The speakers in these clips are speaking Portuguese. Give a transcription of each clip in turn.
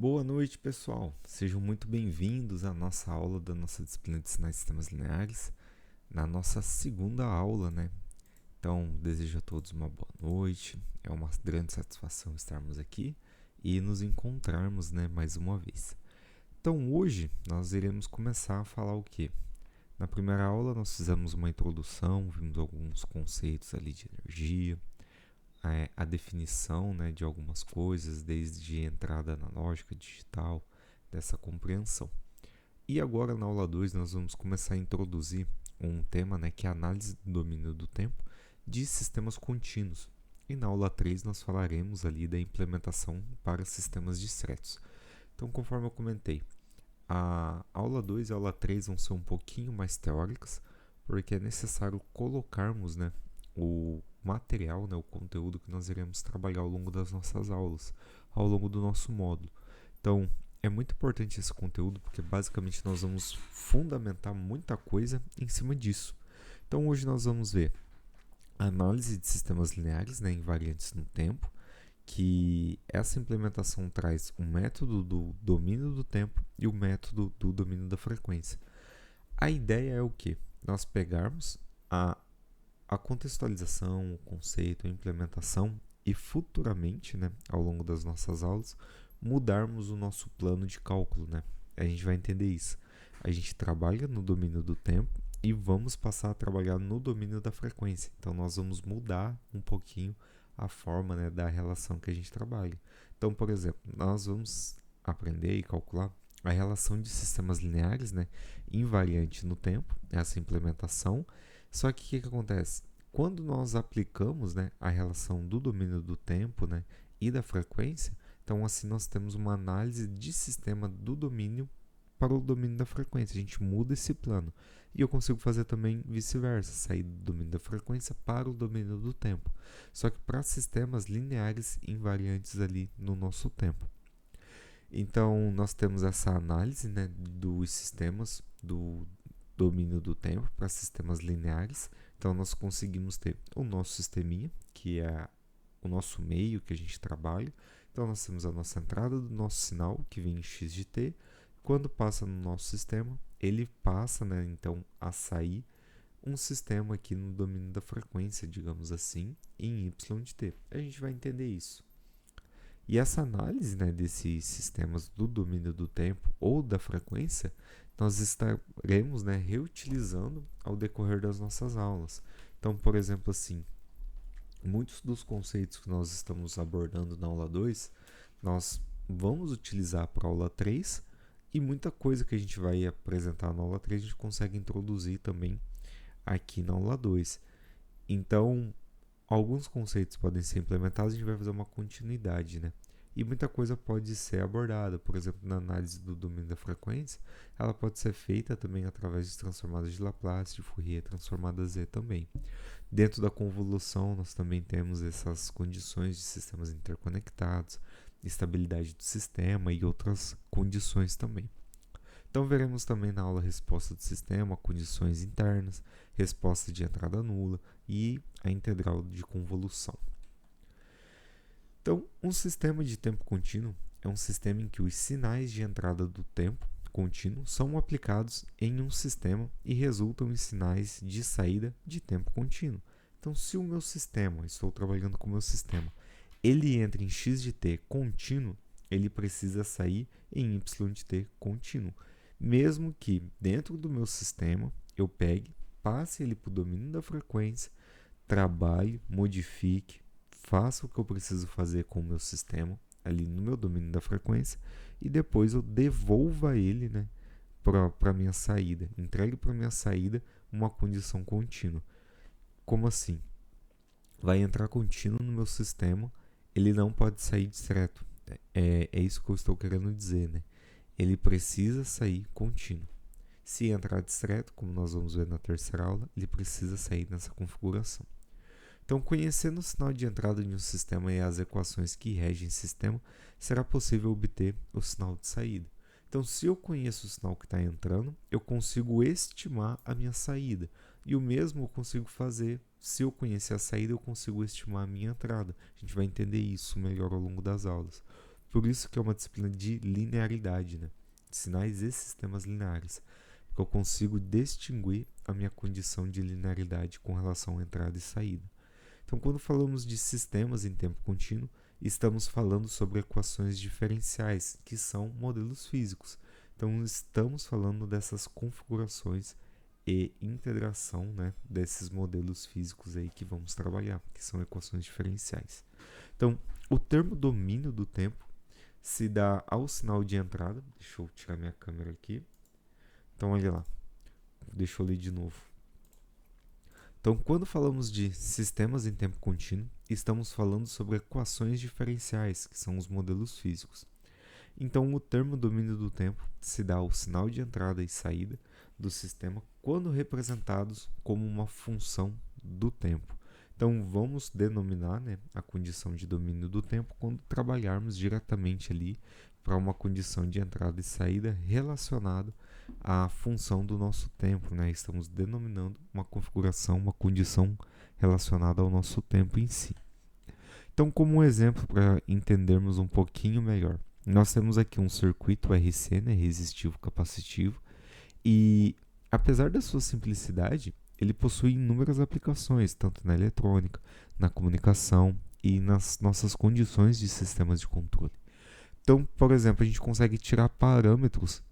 Boa noite, pessoal. Sejam muito bem-vindos à nossa aula da nossa disciplina de sinais e sistemas lineares, na nossa segunda aula, né? Então, desejo a todos uma boa noite. É uma grande satisfação estarmos aqui e nos encontrarmos, né, mais uma vez. Então, hoje nós iremos começar a falar o quê? Na primeira aula nós fizemos uma introdução, vimos alguns conceitos ali de energia, a definição, né, de algumas coisas, desde entrada analógica, digital, dessa compreensão. E agora na aula 2 nós vamos começar a introduzir um tema, né, que é a análise do domínio do tempo de sistemas contínuos. E na aula 3 nós falaremos ali da implementação para sistemas discretos. Então, conforme eu comentei, a aula 2 e a aula 3 vão ser um pouquinho mais teóricas, porque é necessário colocarmos, né, o material, né, o conteúdo que nós iremos trabalhar ao longo das nossas aulas, ao longo do nosso módulo. Então, é muito importante esse conteúdo porque basicamente nós vamos fundamentar muita coisa em cima disso. Então, hoje nós vamos ver a análise de sistemas lineares, né, invariantes no tempo, que essa implementação traz o método do domínio do tempo e o método do domínio da frequência. A ideia é o que? Nós pegarmos a contextualização, o conceito, a implementação e futuramente, né, ao longo das nossas aulas, mudarmos o nosso plano de cálculo, né? A gente vai entender isso. A gente trabalha no domínio do tempo e vamos passar a trabalhar no domínio da frequência. Então, nós vamos mudar um pouquinho a forma, né, da relação que a gente trabalha. Então, por exemplo, nós vamos aprender e calcular a relação de sistemas lineares, né, invariante no tempo, essa implementação. Só que o que acontece? Quando nós aplicamos, né, a relação do domínio do tempo, né, e da frequência, então assim nós temos uma análise de sistema do domínio para o domínio da frequência. A gente muda esse plano. E eu consigo fazer também vice-versa, sair do domínio da frequência para o domínio do tempo. Só que para sistemas lineares invariantes ali no nosso tempo. Então, nós temos essa análise, né, dos sistemas do domínio do tempo para sistemas lineares. Então, nós conseguimos ter o nosso sisteminha, que é o nosso meio que a gente trabalha. Então, nós temos a nossa entrada do nosso sinal, que vem em x de t. Quando passa no nosso sistema, ele passa, né, então, a sair um sistema aqui no domínio da frequência, digamos assim, em y de t. A gente vai entender isso. E essa análise, né, desses sistemas do domínio do tempo ou da frequência, nós estaremos, né, reutilizando ao decorrer das nossas aulas. Então, por exemplo, assim, muitos dos conceitos que nós estamos abordando na aula 2, nós vamos utilizar para a aula 3 e muita coisa que a gente vai apresentar na aula 3 a gente consegue introduzir também aqui na aula 2. Então, alguns conceitos podem ser implementados, a gente vai fazer uma continuidade, né? E muita coisa pode ser abordada, por exemplo, na análise do domínio da frequência, ela pode ser feita também através de transformadas de Laplace, de Fourier, transformadas Z também. Dentro da convolução, nós também temos essas condições de sistemas interconectados, estabilidade do sistema e outras condições também. Então, veremos também na aula resposta do sistema, condições internas, resposta de entrada nula e a integral de convolução. Então, um sistema de tempo contínuo é um sistema em que os sinais de entrada do tempo contínuo são aplicados em um sistema e resultam em sinais de saída de tempo contínuo. Então, se o meu sistema, estou trabalhando com o meu sistema, ele entra em x de t contínuo, ele precisa sair em y de t contínuo. Mesmo que dentro do meu sistema eu pegue, passe ele para o domínio da frequência, trabalhe, modifique, faça o que eu preciso fazer com o meu sistema, ali no meu domínio da frequência, e depois eu devolva ele, né, para a minha saída. Entregue para a minha saída uma condição contínua. Como assim? Vai entrar contínuo no meu sistema, ele não pode sair discreto. É isso que eu estou querendo dizer, né? Ele precisa sair contínuo. Se entrar discreto, como nós vamos ver na terceira aula, ele precisa sair nessa configuração. Então, conhecendo o sinal de entrada de um sistema e as equações que regem esse sistema, será possível obter o sinal de saída. Então, se eu conheço o sinal que está entrando, eu consigo estimar a minha saída. E o mesmo eu consigo fazer, se eu conhecer a saída, eu consigo estimar a minha entrada. A gente vai entender isso melhor ao longo das aulas. Por isso que é uma disciplina de linearidade, né? Sinais e sistemas lineares. Porque eu consigo distinguir a minha condição de linearidade com relação à entrada e saída. Então, quando falamos de sistemas em tempo contínuo, estamos falando sobre equações diferenciais, que são modelos físicos. Então, estamos falando dessas configurações e integração, né, desses modelos físicos aí que vamos trabalhar, que são equações diferenciais. Então, o termo domínio do tempo se dá ao sinal de entrada. Deixa eu tirar minha câmera aqui. Então, olha lá. Deixa eu ler de novo. Então, quando falamos de sistemas em tempo contínuo, estamos falando sobre equações diferenciais, que são os modelos físicos. Então, o termo domínio do tempo se dá ao sinal de entrada e saída do sistema quando representados como uma função do tempo. Então, vamos denominar, né, a condição de domínio do tempo quando trabalharmos diretamente ali para uma condição de entrada e saída relacionada à função do nosso tempo, né? Estamos denominando uma configuração, uma condição relacionada ao nosso tempo em si. Então, como um exemplo para entendermos um pouquinho melhor, nós temos aqui um circuito RC, né, resistivo capacitivo, e apesar da sua simplicidade, ele possui inúmeras aplicações, tanto na eletrônica, na comunicação e nas nossas condições de sistemas de controle. Então, por exemplo, a gente consegue tirar parâmetros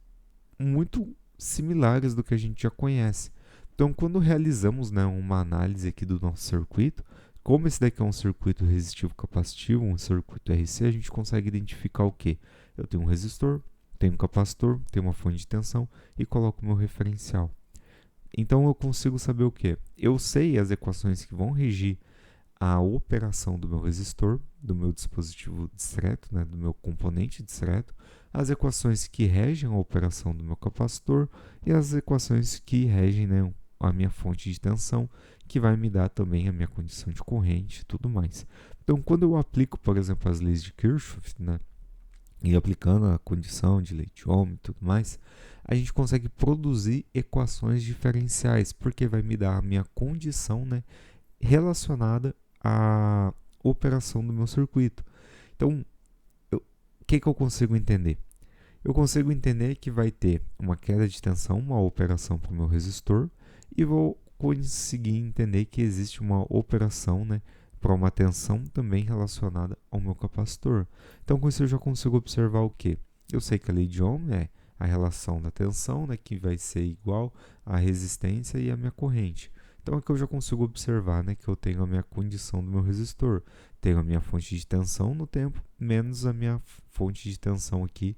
muito similares do que a gente já conhece. Então, quando realizamos, né, uma análise aqui do nosso circuito, como esse daqui é um circuito resistivo capacitivo, um circuito RC, a gente consegue identificar o quê? Eu tenho um resistor, tenho um capacitor, tenho uma fonte de tensão e coloco o meu referencial. Então, eu consigo saber o quê? Eu sei as equações que vão regir a operação do meu resistor, do meu dispositivo discreto, né, do meu componente discreto, as equações que regem a operação do meu capacitor e as equações que regem, né, a minha fonte de tensão, que vai me dar também a minha condição de corrente e tudo mais. Então, quando eu aplico, por exemplo, as leis de Kirchhoff, né, e aplicando a condição de lei de Ohm e tudo mais, a gente consegue produzir equações diferenciais, porque vai me dar a minha condição, né, relacionada à operação do meu circuito. Então, o que eu consigo entender? Eu consigo entender que vai ter uma queda de tensão, uma operação para o meu resistor, e vou conseguir entender que existe uma operação, né, para uma tensão também relacionada ao meu capacitor. Então, com isso eu já consigo observar o quê? Eu sei que a lei de Ohm é a relação da tensão, né, que vai ser igual à resistência e à minha corrente. Então aqui eu já consigo observar, né, que eu tenho a minha condição do meu resistor, tenho a minha fonte de tensão no tempo, menos a minha fonte de tensão aqui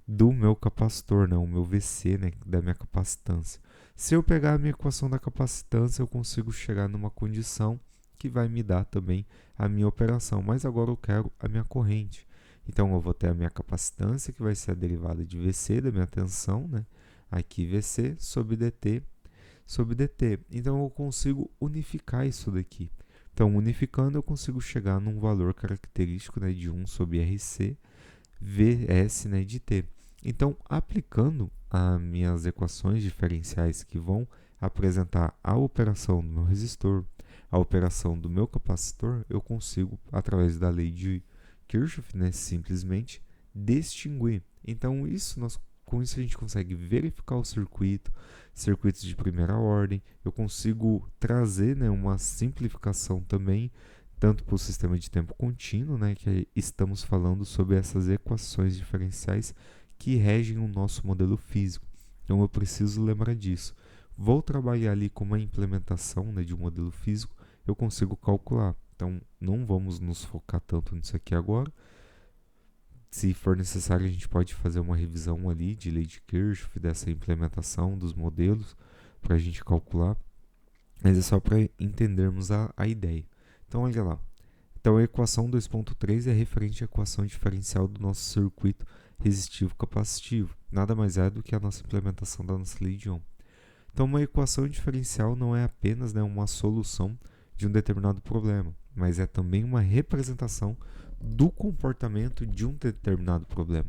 do meu capacitor, né, o meu VC, né, da minha capacitância. Se eu pegar a minha equação da capacitância, eu consigo chegar numa condição que vai me dar também a minha operação, mas agora eu quero a minha corrente. Então eu vou ter a minha capacitância, que vai ser a derivada de VC, da minha tensão, né, aqui VC sobre dt. Então eu consigo unificar isso daqui. Então, unificando, eu consigo chegar num valor característico, né, de 1 sobre RC Vs, né, de t. Então, aplicando as minhas equações diferenciais que vão apresentar a operação do meu resistor, a operação do meu capacitor, eu consigo, através da lei de Kirchhoff, né, simplesmente distinguir. Então, com isso a gente consegue verificar o circuitos de primeira ordem. Eu consigo trazer, né, uma simplificação também, tanto para o sistema de tempo contínuo, né, que estamos falando sobre essas equações diferenciais que regem o nosso modelo físico. Então eu preciso lembrar disso. Vou trabalhar ali com uma implementação, né, de um modelo físico, eu consigo calcular. Então não vamos nos focar tanto nisso aqui agora. Se for necessário, a gente pode fazer uma revisão ali de lei de Kirchhoff, dessa implementação dos modelos, para a gente calcular. Mas é só para entendermos a ideia. Então, olha lá. Então, a equação 2.3 é referente à equação diferencial do nosso circuito resistivo capacitivo. Nada mais é do que a nossa implementação da nossa lei de Ohm. Então, uma equação diferencial não é apenas, né, uma solução de um determinado problema, mas é também uma representação do comportamento de um determinado problema.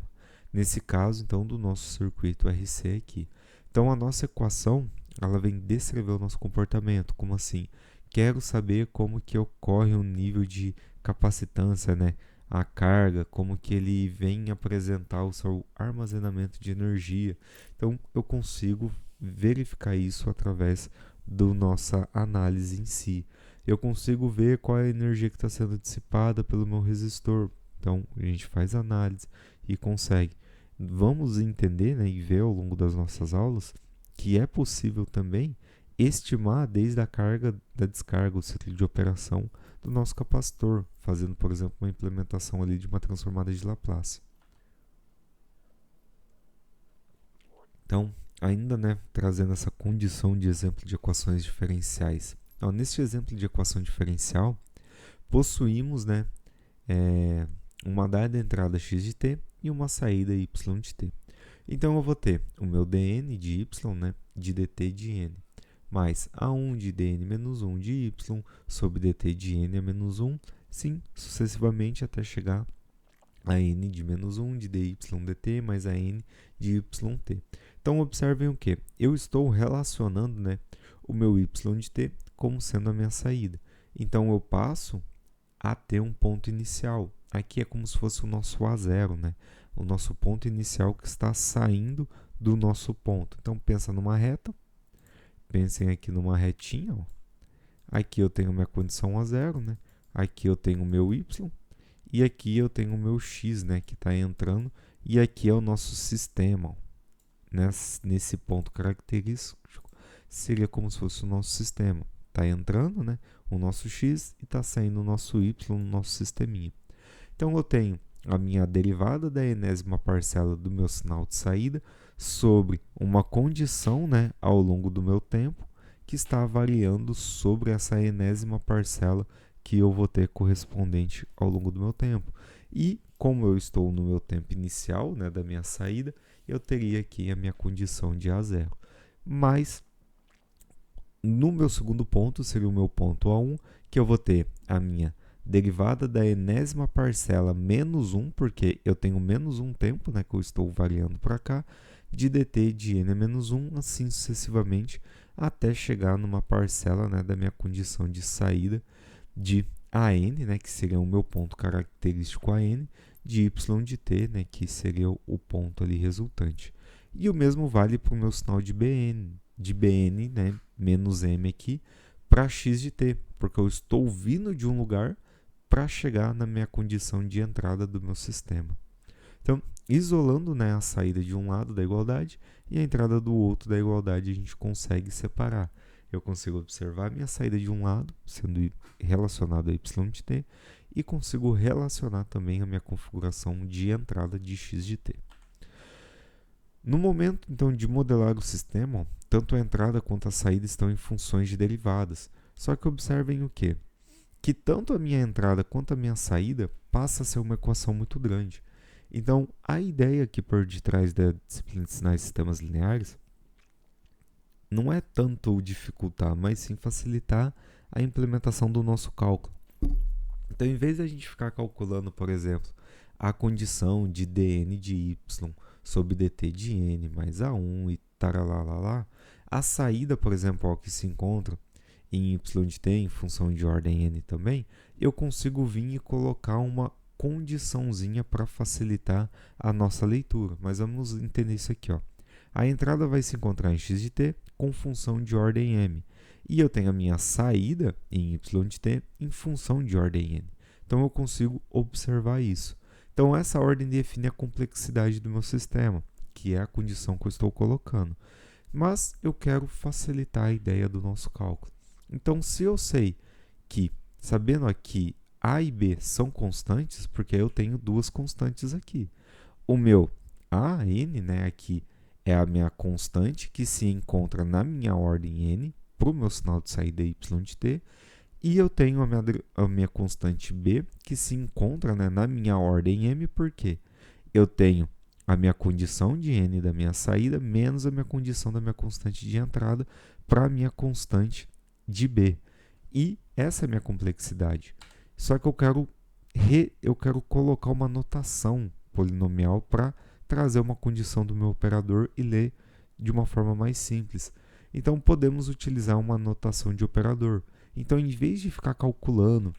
Nesse caso, então, do nosso circuito RC aqui. Então, a nossa equação, ela vem descrever o nosso comportamento. Como assim? Quero saber como que ocorre o nível de capacitância, né, a carga, como que ele vem apresentar o seu armazenamento de energia. Então, eu consigo verificar isso através da nossa análise em si. Eu consigo ver qual é a energia que está sendo dissipada pelo meu resistor. Então, a gente faz análise e consegue. Vamos entender, né, e ver ao longo das nossas aulas que é possível também estimar desde a carga da descarga, o ciclo de operação do nosso capacitor, fazendo, por exemplo, uma implementação ali de uma transformada de Laplace. Então, ainda, né, trazendo essa condição de exemplo de equações diferenciais. Então, neste exemplo de equação diferencial, possuímos, né, uma dada entrada x de t e uma saída y de t. Então, eu vou ter o meu dn de y, né, de dt de n, mais a1 de dn menos 1 de y sobre dt de n a menos 1, sim, sucessivamente até chegar a n de menos 1 de dy dt mais a n de yt. Então, observem o que? Eu estou relacionando, né, o meu y de t como sendo a minha saída. Então, eu passo a ter um ponto inicial. Aqui é como se fosse o nosso A0, né? O nosso ponto inicial que está saindo do nosso ponto. Então, pensa numa reta. Pensem aqui numa retinha. Ó. Aqui eu tenho minha condição A0, né? Aqui eu tenho o meu Y. E aqui eu tenho o meu X, né? Que está entrando. E aqui é o nosso sistema. Ó. Nesse ponto característico, seria como se fosse o nosso sistema. Está entrando, né? O nosso X e está saindo o nosso Y no nosso sisteminha. Então, eu tenho a minha derivada da enésima parcela do meu sinal de saída sobre uma condição, né, ao longo do meu tempo que está variando sobre essa enésima parcela que eu vou ter correspondente ao longo do meu tempo. E como eu estou no meu tempo inicial, né, da minha saída, eu teria aqui a minha condição de A0. Mas no meu segundo ponto, seria o meu ponto A1, que eu vou ter a minha derivada da enésima parcela menos 1, porque eu tenho menos 1 tempo, né, que eu estou variando para cá, de dt de n a menos 1, assim sucessivamente, até chegar numa parcela, né, da minha condição de saída de AN, né, que seria o meu ponto característico AN, de y de t, né, que seria o ponto ali resultante. E o mesmo vale para o meu sinal de Bn, né, menos m aqui, para x de t, porque eu estou vindo de um lugar para chegar na minha condição de entrada do meu sistema. Então, isolando, né, a saída de um lado da igualdade e a entrada do outro da igualdade, a gente consegue separar. Eu consigo observar a minha saída de um lado, sendo relacionado a y de t, e consigo relacionar também a minha configuração de entrada de x de t. No momento, então, de modelar o sistema, tanto a entrada quanto a saída estão em funções de derivadas. Só que observem o quê? Que tanto a minha entrada quanto a minha saída passa a ser uma equação muito grande. Então, a ideia aqui por detrás da disciplina de sinais e sistemas lineares não é tanto dificultar, mas sim facilitar a implementação do nosso cálculo. Então, em vez de a gente ficar calculando, por exemplo, a condição de dn de y sobre dt de n mais a1 e taralalá, a saída, por exemplo, ó, que se encontra em y de t em função de ordem n também, eu consigo vir e colocar uma condiçãozinha para facilitar a nossa leitura. Mas vamos entender isso aqui. Ó. A entrada vai se encontrar em x de t com função de ordem m. E eu tenho a minha saída em y de t em função de ordem n. Então, eu consigo observar isso. Então, essa ordem define a complexidade do meu sistema, que é a condição que eu estou colocando. Mas eu quero facilitar a ideia do nosso cálculo. Então, se eu sei que, sabendo aqui, A e B são constantes, porque eu tenho duas constantes aqui. O meu AN, né, aqui, é a minha constante que se encontra na minha ordem n, para o meu sinal de saída y de t, e eu tenho a minha constante b, que se encontra, né, na minha ordem m, porque eu tenho a minha condição de n da minha saída menos a minha condição da minha constante de entrada para a minha constante de b. E essa é a minha complexidade. Só que eu quero colocar uma notação polinomial para trazer uma condição do meu operador e ler de uma forma mais simples. Então, podemos utilizar uma notação de operador. Então, em vez de ficar calculando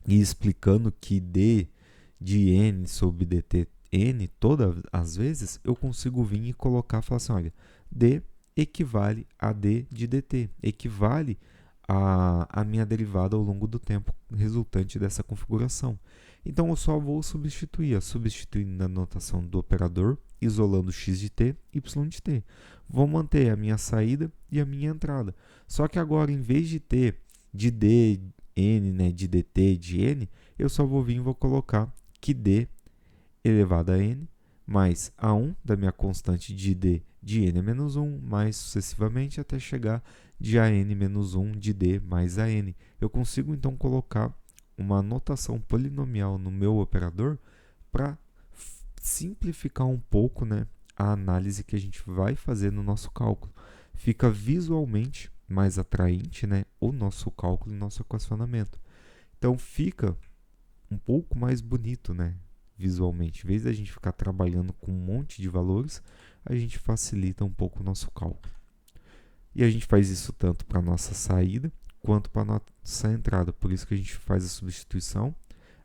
e explicando que d de n sobre dt n todas as vezes, eu consigo vir e colocar, falar assim, olha, d equivale a d de dt, equivale a minha derivada ao longo do tempo resultante dessa configuração. Então, eu só vou substituir, substituindo a notação do operador, isolando x de t, y de t. Vou manter a minha saída e a minha entrada. Só que agora, em vez de ter de d, n, né, de dt, de n, eu só vou vir e vou colocar que d elevado a n mais a1 da minha constante de d de n menos 1, mais sucessivamente até chegar de an menos 1 de d mais an. Eu consigo, então, colocar uma notação polinomial no meu operador para simplificar um pouco, né, a análise que a gente vai fazer no nosso cálculo. Fica visualmente mais atraente, né, o nosso cálculo e nosso equacionamento. Então, fica um pouco mais bonito, né, visualmente. Em vez da gente ficar trabalhando com um monte de valores, a gente facilita um pouco o nosso cálculo. E a gente faz isso tanto para a nossa saída quanto para a nossa entrada. Por isso que a gente faz a substituição,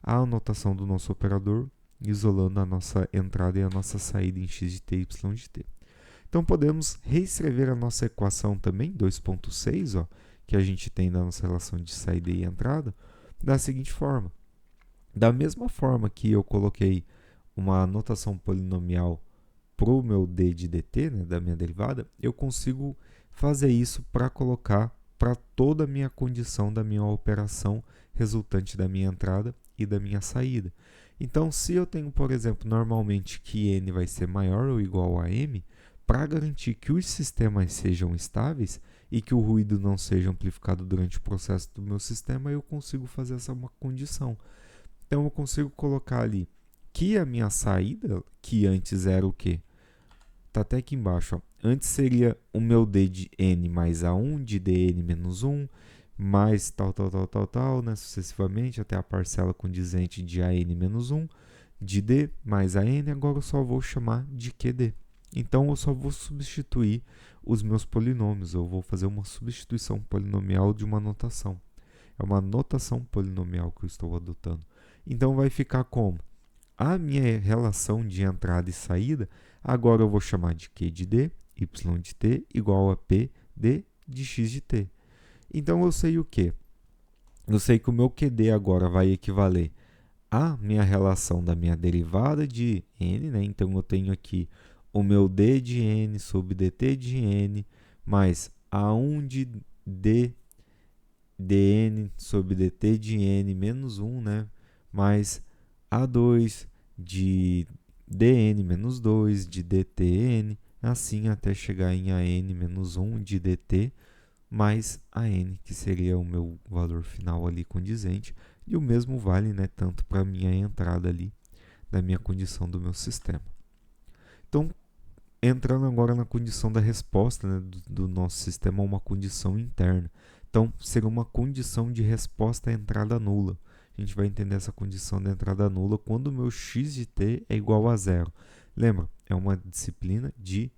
a anotação do nosso operador, isolando a nossa entrada e a nossa saída em x de t e y de t. Então, podemos reescrever a nossa equação também, 2.6, que a gente tem da nossa relação de saída e entrada, da seguinte forma. Da mesma forma que eu coloquei uma anotação polinomial para o meu d de dt, né, da minha derivada, eu consigo fazer isso para colocar para toda a minha condição da minha operação resultante da minha entrada e da minha saída. Então, se eu tenho, por exemplo, normalmente que n vai ser maior ou igual a m, para garantir que os sistemas sejam estáveis e que o ruído não seja amplificado durante o processo do meu sistema, eu consigo fazer essa uma condição. Então, eu consigo colocar ali que a minha saída, que antes era o quê? Está até aqui embaixo. Antes seria o meu d de n mais a1 de dn menos 1, mais tal, né, sucessivamente, até a parcela condizente de an menos 1, de d mais an, agora eu só vou chamar de qd. Então, eu só vou substituir os meus polinômios, eu vou fazer uma substituição polinomial de uma notação. É uma notação polinomial que eu estou adotando. Então, vai ficar como? A minha relação de entrada e saída, agora eu vou chamar de q de d, y de t, igual a p d de x de t. Então, eu sei o quê? Eu sei que o meu qd agora vai equivaler à minha relação da minha derivada de n, né? Então, eu tenho aqui o meu d de n sobre dt de n, mais a1 de d dn sobre dt de n menos 1, né? Mais a2 de dn menos 2 de dtn, assim até chegar em an menos 1 de dt mais an, que seria o meu valor final ali condizente, e o mesmo vale, né, tanto para a minha entrada ali da minha condição do meu sistema. Então, entrando agora na condição da resposta, né, do nosso sistema, uma condição interna. Então, seria uma condição de resposta à entrada nula. A gente vai entender essa condição de entrada nula quando o meu x de t é igual a zero. Lembra? É uma disciplina de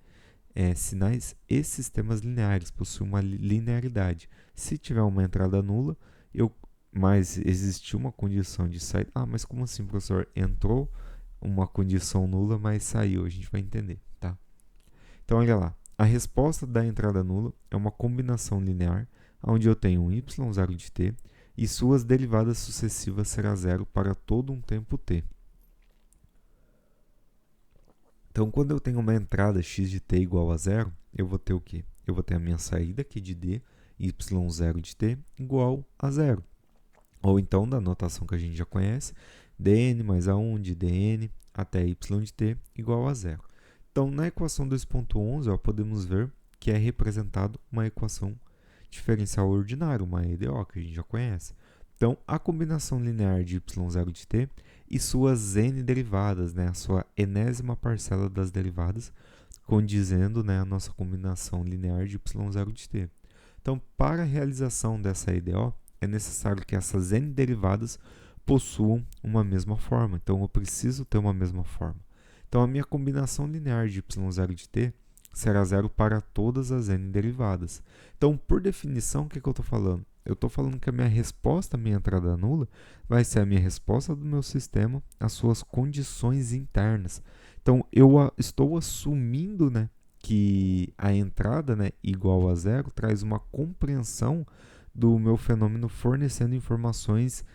sinais e sistemas lineares, possui uma linearidade. Se tiver uma entrada nula, mas existiu uma condição de saída. Ah, mas como assim, professor? Entrou uma condição nula, mas saiu. A gente vai entender, tá? Então, olha lá. A resposta da entrada nula é uma combinação linear, onde eu tenho um y zero de t, e suas derivadas sucessivas será zero para todo um tempo t. Então, quando eu tenho uma entrada x de t igual a zero, eu vou ter o quê? Eu vou ter a minha saída aqui de d, y0 de t, igual a zero. Ou então, da notação que a gente já conhece, dn mais a1 de dn até y de t igual a zero. Então, na equação 2.11, podemos ver que é representado uma equação diferencial ordinária, uma EDO, que a gente já conhece. Então, a combinação linear de y0 de t e suas n derivadas, né, a sua enésima parcela das derivadas, condizendo, né, a nossa combinação linear de y0 de t. Então, para a realização dessa EDO, é necessário que essas n derivadas possuam uma mesma forma. Então, eu preciso ter uma mesma forma. Então, a minha combinação linear de y0 de t será zero para todas as n derivadas. Então, por definição, o que eu estou falando? eu estou falando que a minha resposta à minha entrada nula vai ser a minha resposta do meu sistema às suas condições internas. Então, eu estou assumindo, né, que a entrada, né, igual a zero traz uma compreensão do meu fenômeno fornecendo informações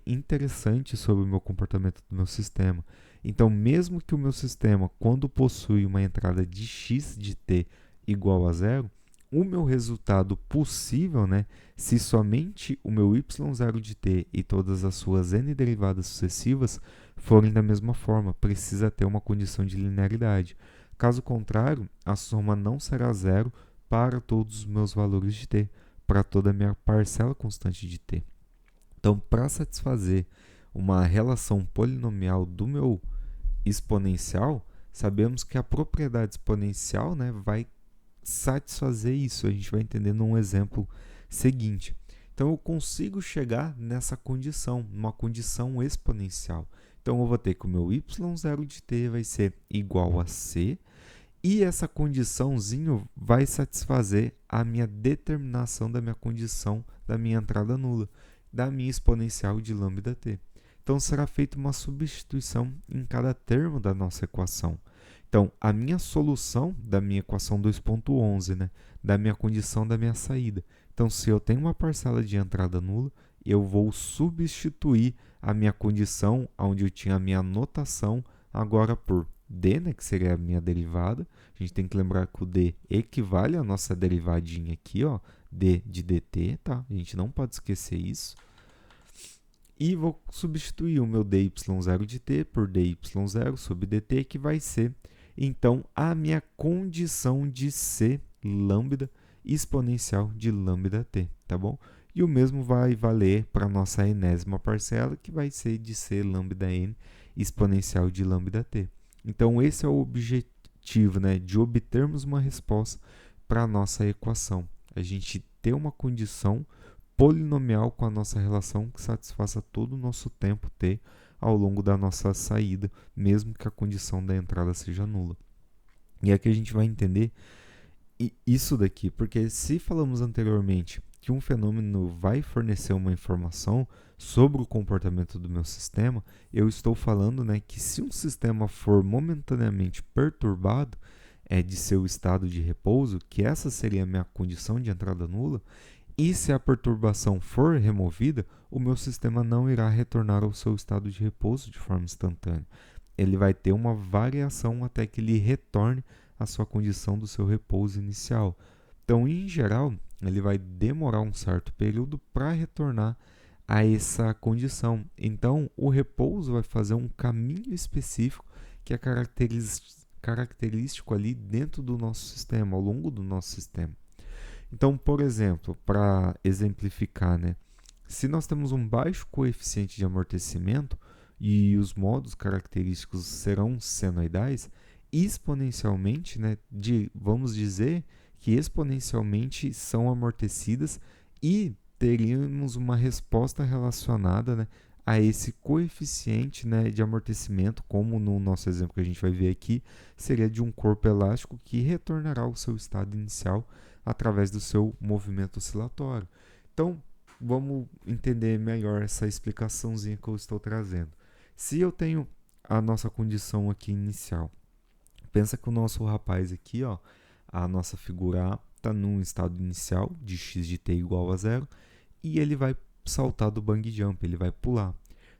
interessantes sobre o meu comportamento do meu sistema. Então, mesmo que o meu sistema, quando possui uma entrada de x de t igual a zero, o meu resultado possível, né, se somente o meu y0 de t e todas as suas n derivadas sucessivas forem da mesma forma, precisa ter uma condição de linearidade. Caso contrário, a soma não será zero para todos os meus valores de t, para toda a minha parcela constante de t. Então, para satisfazer uma relação polinomial do meu exponencial, sabemos que a propriedade exponencial, né, vai satisfazer isso. A gente vai entender num exemplo seguinte. Então, eu consigo chegar nessa condição, uma condição exponencial. Então, eu vou ter que o meu y0 de t vai ser igual a c, e essa condiçãozinho vai satisfazer a minha determinação da minha condição da minha entrada nula, da minha exponencial de λt. Então, será feita uma substituição em cada termo da nossa equação. Então, a minha solução da minha equação 2.11, né, da minha condição da minha saída. Então, se eu tenho uma parcela de entrada nula, eu vou substituir a minha condição, onde eu tinha a minha notação, agora por d, né, que seria a minha derivada. A gente tem que lembrar que o d equivale à nossa derivadinha aqui, ó, d de dt, tá? A gente não pode esquecer isso. E vou substituir o meu dy0 de t por dy0 sobre dt, que vai ser, então, a minha condição de c lambda exponencial de λt, tá bom? E o mesmo vai valer para a nossa enésima parcela, que vai ser de c lambda n exponencial de λt. Então, esse é o objetivo, né, de obtermos uma resposta para a nossa equação. A gente ter uma condição polinomial com a nossa relação que satisfaça todo o nosso tempo t ao longo da nossa saída, mesmo que a condição da entrada seja nula. E aqui a gente vai entender isso daqui, porque se falamos anteriormente que um fenômeno vai fornecer uma informação sobre o comportamento do meu sistema, eu estou falando, né, que se um sistema for momentaneamente perturbado de seu estado de repouso, que essa seria a minha condição de entrada nula, e se a perturbação for removida, o meu sistema não irá retornar ao seu estado de repouso de forma instantânea. Ele vai ter uma variação até que ele retorne à sua condição do seu repouso inicial. Então, em geral, ele vai demorar um certo período para retornar a essa condição. Então, o repouso vai fazer um caminho específico que é característico ali dentro do nosso sistema, ao longo do nosso sistema. Então, por exemplo, para exemplificar, né, se nós temos um baixo coeficiente de amortecimento e os modos característicos serão senoidais, exponencialmente, né, vamos dizer que exponencialmente são amortecidas e teríamos uma resposta relacionada, né, a esse coeficiente, né, de amortecimento, como no nosso exemplo que a gente vai ver aqui, seria de um corpo elástico que retornará ao seu estado inicial através do seu movimento oscilatório. Então, vamos entender melhor essa explicaçãozinha que eu estou trazendo. Se eu tenho a nossa condição aqui inicial, pensa que o nosso rapaz aqui, ó, a nossa figura A, está num estado inicial de x de t igual a zero e ele vai saltar do bungee jump, ele vai pular.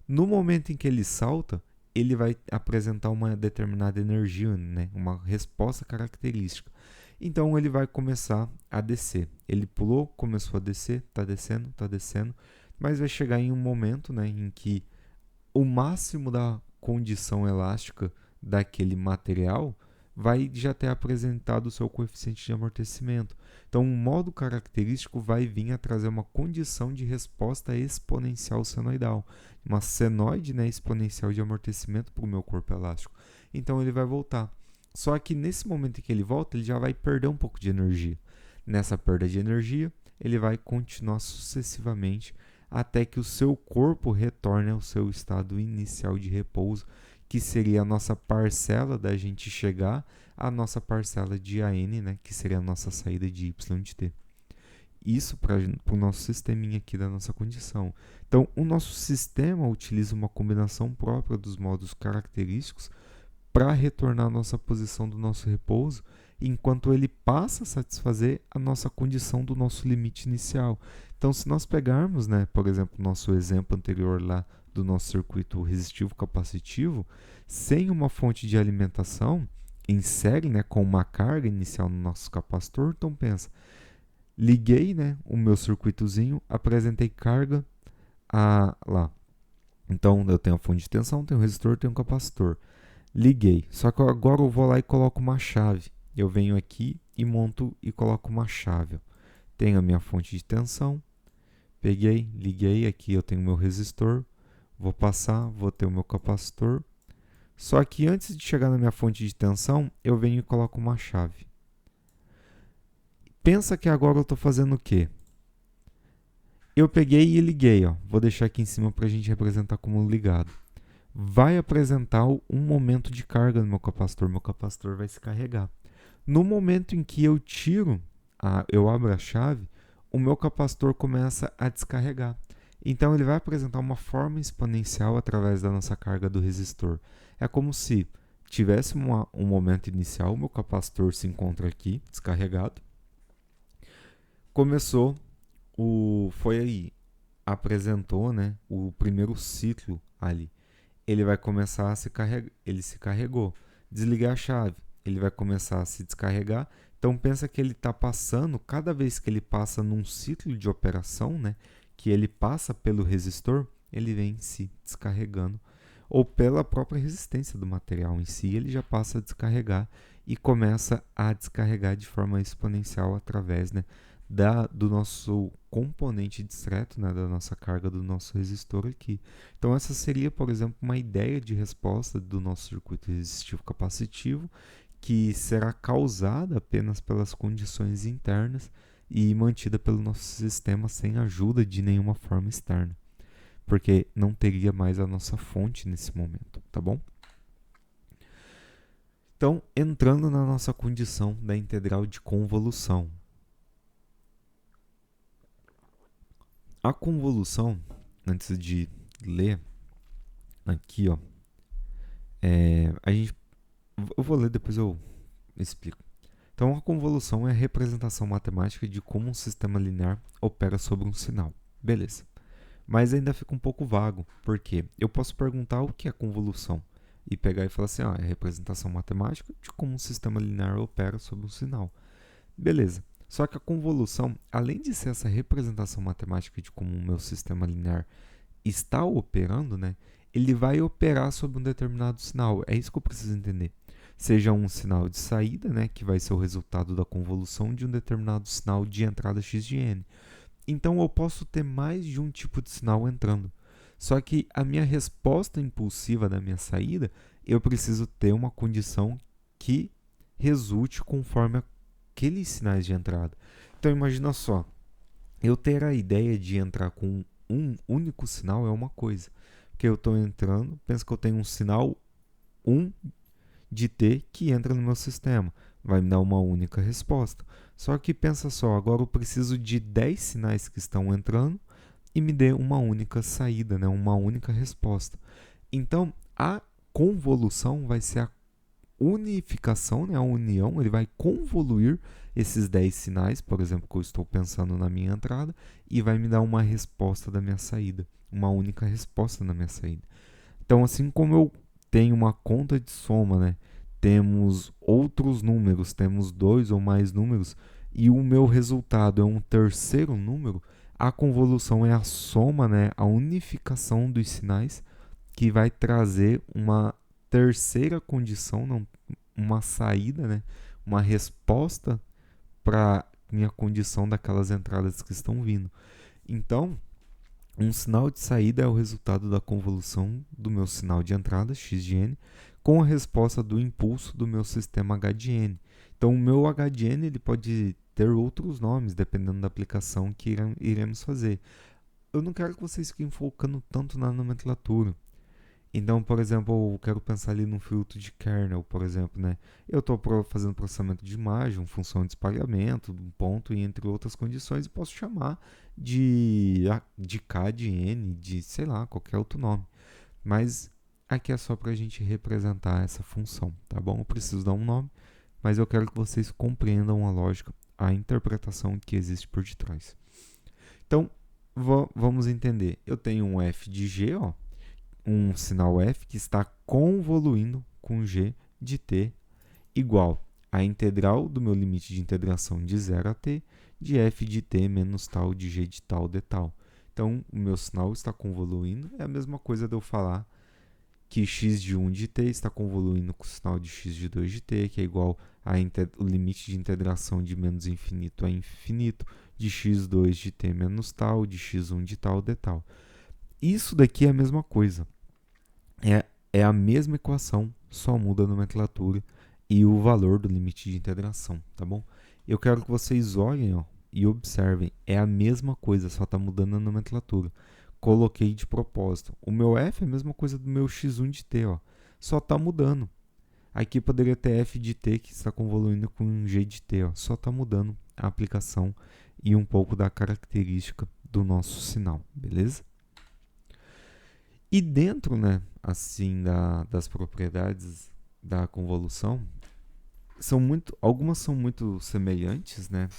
No momento em que ele salta, ele vai apresentar uma determinada energia, né, uma resposta característica. Então, ele vai começar a descer. Ele pulou, começou a descer, está descendo, mas vai chegar em um momento, né, em que o máximo da condição elástica daquele material vai já ter apresentado o seu coeficiente de amortecimento. Então, um modo característico vai vir a trazer uma condição de resposta exponencial senoidal, uma senoide, né, exponencial de amortecimento para o meu corpo elástico. Então, ele vai voltar. Só que nesse momento em que ele volta, ele já vai perder um pouco de energia. Nessa perda de energia, ele vai continuar sucessivamente até que o seu corpo retorne ao seu estado inicial de repouso, que seria a nossa parcela da gente chegar à nossa parcela de AN, né, que seria a nossa saída de y de t. isso para o nosso sisteminha aqui da nossa condição. Então, o nosso sistema utiliza uma combinação própria dos modos característicos para retornar à nossa posição do nosso repouso, enquanto ele passa a satisfazer a nossa condição do nosso limite inicial. Então, se nós pegarmos, né, por exemplo, o nosso exemplo anterior lá do nosso circuito resistivo capacitivo, sem uma fonte de alimentação em série, né, com uma carga inicial no nosso capacitor, então pensa, liguei, né, o meu circuitozinho, apresentei carga lá. Então, eu tenho a fonte de tensão, tenho o resistor, tenho o capacitor. Liguei. Só que agora eu vou lá e coloco uma chave. Eu venho aqui e monto e coloco uma chave. Tenho a minha fonte de tensão. Peguei, liguei. Aqui eu tenho o meu resistor. Vou passar, vou ter o meu capacitor. Só que antes de chegar na minha fonte de tensão, eu venho e coloco uma chave. Pensa que agora eu estou fazendo o quê? Eu peguei e liguei. Vou deixar aqui em cima para a gente representar como ligado. Vai apresentar um momento de carga no meu capacitor vai se carregar. No momento em que eu tiro, eu abro a chave, o meu capacitor começa a descarregar. Então ele vai apresentar uma forma exponencial através da nossa carga do resistor. É como se tivesse um momento inicial, o meu capacitor se encontra aqui, descarregado. Começou, foi aí, apresentou, né, o primeiro ciclo ali. Ele vai começar a se carregar, ele se carregou. Desligar a chave, ele vai começar a se descarregar. Então pensa que ele está passando, cada vez que ele passa num ciclo de operação, né, que ele passa pelo resistor, ele vem se descarregando. Ou pela própria resistência do material em si, ele já passa a descarregar e começa a descarregar de forma exponencial através, né, do nosso componente discreto, né, da nossa carga do nosso resistor aqui. Então essa seria, por exemplo, uma ideia de resposta do nosso circuito resistivo capacitivo, que será causada apenas pelas condições internas e mantida pelo nosso sistema sem ajuda de nenhuma forma externa, porque não teria mais a nossa fonte nesse momento, tá bom? Então, entrando na nossa condição da integral de convolução. A convolução, antes de ler, aqui, ó, eu vou ler, depois eu explico. Então, a convolução é a representação matemática de como um sistema linear opera sobre um sinal. Beleza. Mas ainda fica um pouco vago, porque eu posso perguntar o que é convolução e pegar e falar assim, é a representação matemática de como um sistema linear opera sobre um sinal. Beleza. Só que a convolução, além de ser essa representação matemática de como o meu sistema linear está operando, né, ele vai operar sobre um determinado sinal. É isso que eu preciso entender. Seja um sinal de saída, né, que vai ser o resultado da convolução de um determinado sinal de entrada x de n. Então eu posso ter mais de um tipo de sinal entrando. Só que a minha resposta impulsiva da minha saída, eu preciso ter uma condição que resulte conforme aqueles sinais de entrada. Então imagina só, eu ter a ideia de entrar com um único sinal é uma coisa. Porque eu estou entrando, penso que eu tenho um sinal 1 de T que entra no meu sistema. Vai me dar uma única resposta. Só que pensa só, agora eu preciso de 10 sinais que estão entrando e me dê uma única saída, né? Uma única resposta. Então, a convolução vai ser a unificação, né? A união, ele vai convoluir esses 10 sinais, por exemplo, que eu estou pensando na minha entrada, e vai me dar uma resposta da minha saída, uma única resposta na minha saída. Então, assim como eu tenho uma conta de soma, né? Temos outros números, temos 2 ou mais números, e o meu resultado é um terceiro número, a convolução é a soma, né? A unificação dos sinais, que vai trazer uma terceira condição, não, uma saída, né? Uma resposta para minha condição daquelas entradas que estão vindo. Então, um sinal de saída é o resultado da convolução do meu sinal de entrada, x de n, com a resposta do impulso do meu sistema h de n. Então, o meu h de n ele pode ter outros nomes, dependendo da aplicação que iremos fazer. Eu não quero que vocês fiquem focando tanto na nomenclatura. Então, por exemplo, eu quero pensar ali num filtro de kernel, por exemplo, né? Eu estou fazendo processamento de imagem, função de espalhamento, um ponto, e entre outras condições, e posso chamar de K, de N, de sei lá, qualquer outro nome. Mas aqui é só para a gente representar essa função, tá bom? Eu preciso dar um nome, mas eu quero que vocês compreendam a lógica, a interpretação que existe por detrás. Então, vamos entender. Eu tenho um f de g, ó, um sinal f que está convoluindo com g de t igual a integral do meu limite de integração de 0 a t de f de t menos tal de g de tal de tal. Então, o meu sinal está convoluindo. É a mesma coisa de eu falar que x de 1 de t está convoluindo com o sinal de x de 2 de t, que é igual ao limite de integração de menos infinito a infinito de x2 de t menos tal, de x1 de tal de tal. Isso daqui é a mesma coisa. É a mesma equação, só muda a nomenclatura e o valor do limite de integração, tá bom? Eu quero que vocês olhem, ó, e observem, é a mesma coisa, só está mudando a nomenclatura. Coloquei de propósito. O meu f é a mesma coisa do meu x1 de t, ó, só está mudando. Aqui poderia ter f de t que está convoluindo com g de t, ó, só está mudando a aplicação e um pouco da característica do nosso sinal, beleza? E dentro, né, assim, das propriedades da convolução, algumas são muito semelhantes, né,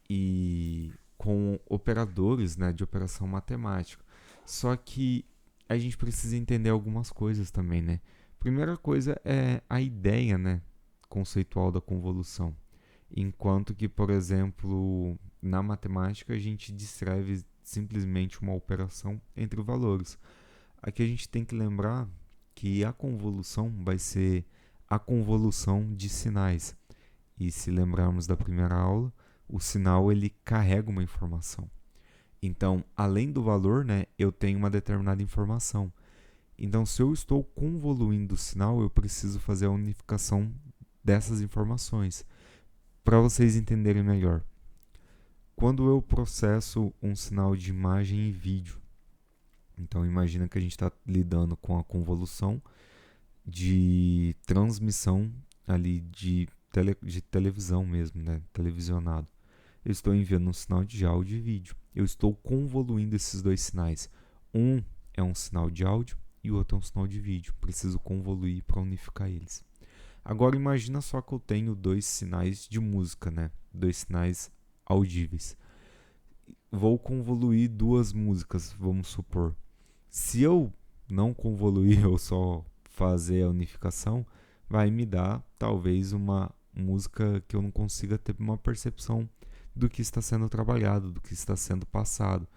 e com operadores, né, de operação matemática. Só que a gente precisa entender algumas coisas também, né? Primeira coisa é a ideia, né, conceitual da convolução. Enquanto que, por exemplo, na matemática a gente descreve simplesmente uma operação entre valores. Aqui a gente tem que lembrar que a convolução vai ser a convolução de sinais. E se lembrarmos da primeira aula, o sinal ele carrega uma informação. Então, além do valor, né, eu tenho uma determinada informação. Então, se eu estou convoluindo o sinal, eu preciso fazer a unificação dessas informações. Para vocês entenderem melhor, quando eu processo um sinal de imagem e vídeo, então imagina que a gente está lidando com a convolução de transmissão ali de televisão mesmo, né? Televisionado. Eu estou enviando um sinal de áudio e vídeo. Eu estou convoluindo esses dois sinais. Um é um sinal de áudio e o outro é um sinal de vídeo. Preciso convoluir para unificar eles. Agora imagina só que eu tenho dois sinais de música, né? Dois sinais audíveis. Vou convoluir duas músicas, vamos supor. Se eu não convoluir ou só fazer a unificação, vai me dar talvez uma música que eu não consiga ter uma percepção do que está sendo trabalhado, do que está sendo passado.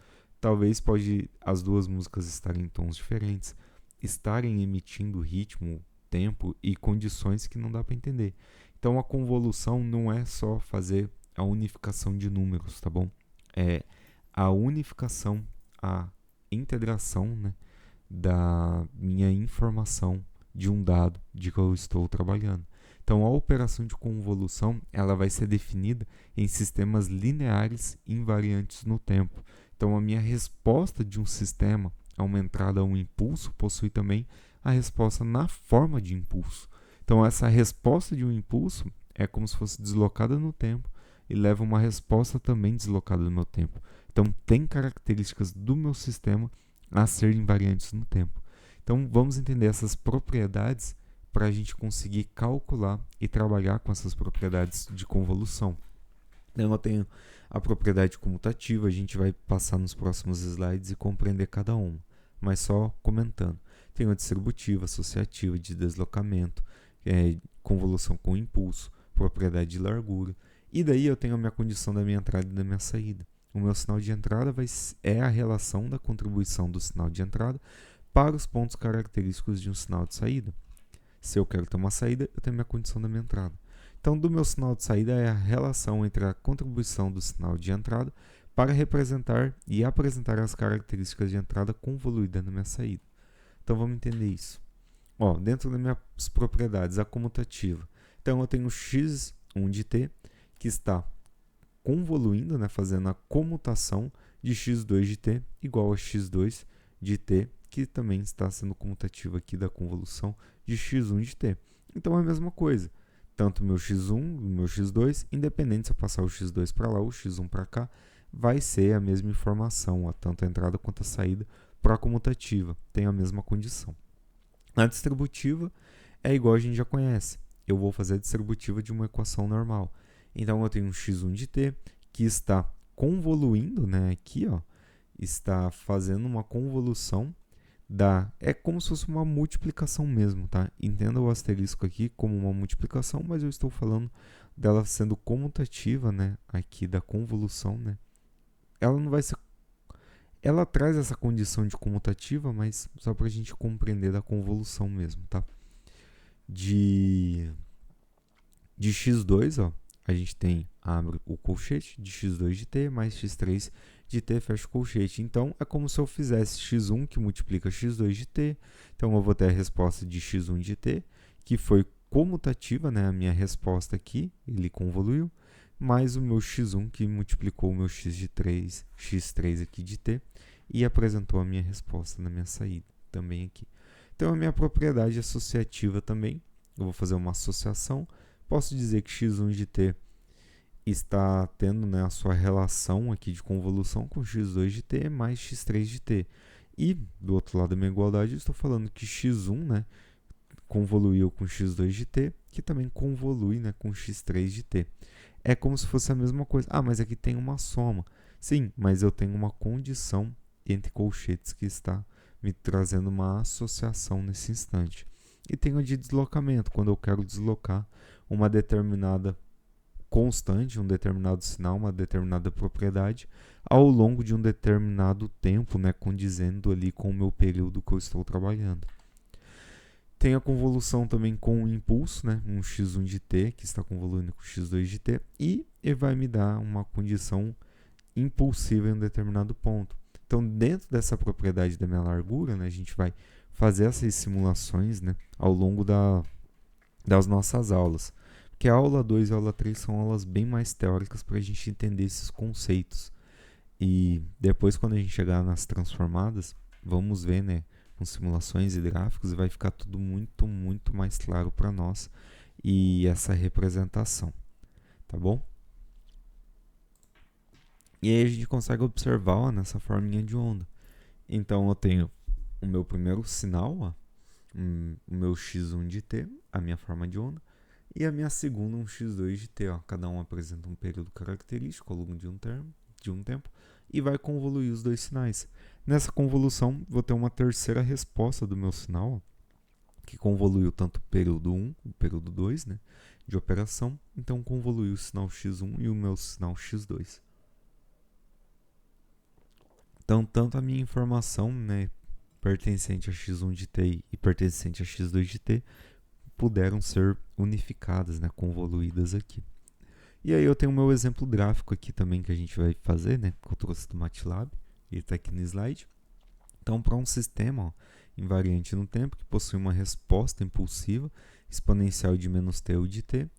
Talvez pode as duas músicas estarem em tons diferentes, estarem emitindo ritmo, tempo e condições que não dá para entender. Então a convolução não é só fazer a unificação de números, tá bom? É a unificação, a integração, né, da minha informação de um dado de que eu estou trabalhando. Então, a operação de convolução ela vai ser definida em sistemas lineares invariantes no tempo. Então, a minha resposta de um sistema a uma entrada a um impulso possui também a resposta na forma de impulso. Então, essa resposta de um impulso é como se fosse deslocada no tempo e leva uma resposta também deslocada no tempo. Então, tem características do meu sistema a serem invariantes no tempo. Então, vamos entender essas propriedades para a gente conseguir calcular e trabalhar com essas propriedades de convolução. Então, eu tenho a propriedade comutativa, a gente vai passar nos próximos slides e compreender cada uma, mas só comentando. Tenho a distributiva, associativa, de deslocamento, convolução com impulso, propriedade de largura, e daí eu tenho a minha condição da minha entrada e da minha saída. O meu sinal de entrada é a relação da contribuição do sinal de entrada para os pontos característicos de um sinal de saída. Se eu quero ter uma saída, eu tenho a minha condição da minha entrada. Então, do meu sinal de saída é a relação entre a contribuição do sinal de entrada para representar e apresentar as características de entrada convoluída na minha saída. Então, vamos entender isso. Ó, dentro das minhas propriedades, a comutativa. Então, eu tenho x1 de t, que está convoluindo, né, fazendo a comutação de x2 de t igual a x2 de t que também está sendo comutativa aqui da convolução de x1 de t. Então é a mesma coisa, tanto o meu x1, o meu x2, independente se eu passar o x2 para lá, o x1 para cá, vai ser a mesma informação, tanto a entrada quanto a saída para a comutativa, tem a mesma condição. A distributiva é igual a gente já conhece, eu vou fazer a distributiva de uma equação normal. Então eu tenho um x1 de t que está convoluindo, né, aqui, ó, está fazendo uma convolução é como se fosse uma multiplicação mesmo, tá? Entenda o asterisco aqui como uma multiplicação, mas eu estou falando dela sendo comutativa, né, aqui da convolução, né? Ela não vai ser... Ela traz essa condição de comutativa, mas só para a gente compreender da convolução mesmo, tá? De x2, ó, a gente tem, abre o colchete de x2 de t mais x3 de t, fecha o colchete. Então, é como se eu fizesse x1 que multiplica x2 de t. Então, eu vou ter a resposta de x1 de t, que foi comutativa, né? A minha resposta aqui, ele convoluiu, mais o meu x1 que multiplicou o meu x3 aqui de t e apresentou a minha resposta na minha saída também aqui. Então, a minha propriedade associativa também, eu vou fazer uma associação. Posso dizer que x1 de t está tendo, né, a sua relação aqui de convolução com x2 de t mais x3 de t. E, do outro lado da minha igualdade, eu estou falando que x1, né, convoluiu com x2 de t, que também convolui, né, com x3 de t. É como se fosse a mesma coisa. Ah, mas aqui tem uma soma. Sim, mas eu tenho uma condição entre colchetes que está me trazendo uma associação nesse instante. E tenho a de deslocamento, quando eu quero deslocar uma determinada constante, um determinado sinal, uma determinada propriedade, ao longo de um determinado tempo, né, condizendo ali com o meu período que eu estou trabalhando. Tem a convolução também com o impulso, né, um x1 de t, que está convoluindo com x2 de t, e ele vai me dar uma condição impulsiva em um determinado ponto. Então, dentro dessa propriedade da minha largura, né, a gente vai fazer essas simulações, né, ao longo das nossas aulas. Porque a aula 2 e a aula 3 são aulas bem mais teóricas para a gente entender esses conceitos. E depois, quando a gente chegar nas transformadas, vamos ver, né, com simulações e gráficos, e vai ficar tudo muito, muito mais claro para nós e essa representação, tá bom? E aí a gente consegue observar, ó, nessa forminha de onda. Então eu tenho o meu primeiro sinal, ó, o meu x1 de t, a minha forma de onda, e a minha segunda, um x2 de t. Ó. Cada um apresenta um período característico ao longo de um tempo, e vai convoluir os dois sinais. Nessa convolução, vou ter uma terceira resposta do meu sinal, ó, que convoluiu tanto o período 1 e o período 2, né, de operação. Então, convoluiu o sinal x1 e o meu sinal x2. Então, tanto a minha informação, né, pertencente a x1 de t e pertencente a x2 de t, puderam ser unificadas, né, convoluídas aqui. E aí eu tenho o meu exemplo gráfico aqui também que a gente vai fazer, né, que eu trouxe do MATLAB, ele está aqui no slide. Então, para um sistema, ó, invariante no tempo, que possui uma resposta impulsiva exponencial de menos t ou de t,